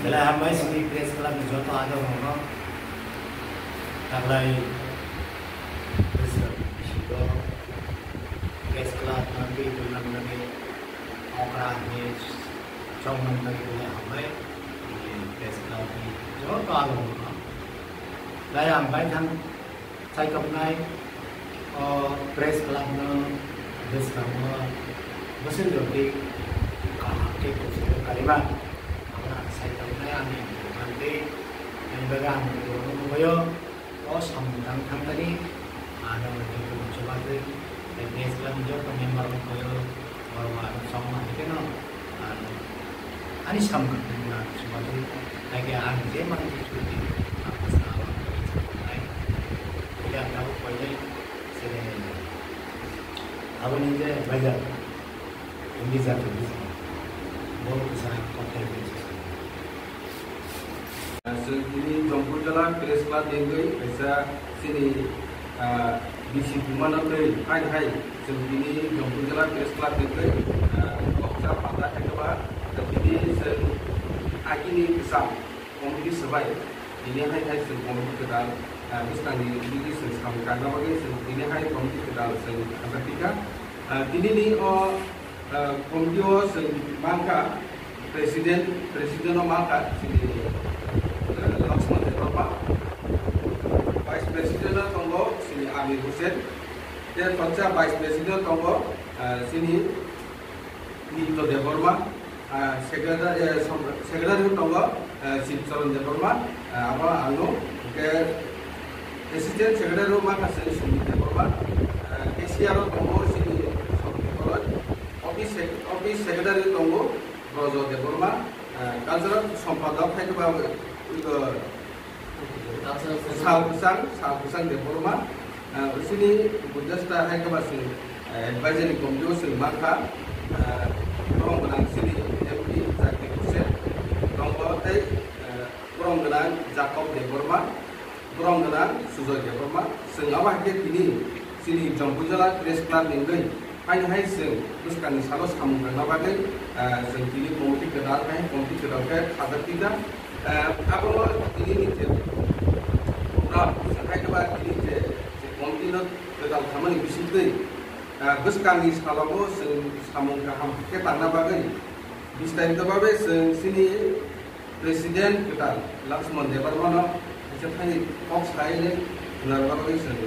Dalam hamai sini press club ni jodoh ada orang, taklai press club nanti bulan nanti orang ni cuma nanti bulan hamai press club ni jodoh ada orang. Dalam hamai kan saya kemai press club ni bersama bersama jadi kahake bersama kalimat. Saya tahu saya ni nanti yang berang itu moyo sambung tadi ada itu coba tu des kelam jo member moyo orang sama itu no ani sambung dengan coba tu lagi ani zaman itu apa sahaja tidak tahu pada sini apa ni je belajar English atau बहुत सारा contact Ini jemput jalan press club dengai, bisa sini bisi kumana tu, hai, ini jemput jalan press club dengai, oksa pada cakap, tapi ini ini besar, komedi sebai, ini hai komedi kedal, bukan ini kami kanda bagi, ini hai komedi kedal, angkat tiga, ini ni komedi mangka presiden mangka sini. Laksman Deparma, Vice President Tonggo sini Amir Hussein, dan pasca Vice President Tonggo sini Nito Deparma, Secretary Tonggo Sipsaron Deparma, apa anu, ke Assistant Secretary Rumah Kasih sini Deparma, ACR Tonggo sini Office Secretary Tonggo Rozo Deparma, Cultural Sompadok Hekabah Salkusang Deparma, sini Budasta Hekabasi Advisory Committee Maka, orang menang sini MP Zaki Hussein, orang menang Jacob Deparma, orang menang Suzo Deparma, sengawah ke sini jemput jalan press club nengai, hai seng, terus kan salos kamu bernabagai, seng kini komiti kedal ke ada tiga. Apa ini ni? Nah, sampai kepada ini kontinent kedal kami ni bisnis bus kami sekalaulah samung kaham ke tanah bagai bisnis itu bagai sini presiden kedal Laksman Deparma, macam ni fox kaya ni benar bagai seni.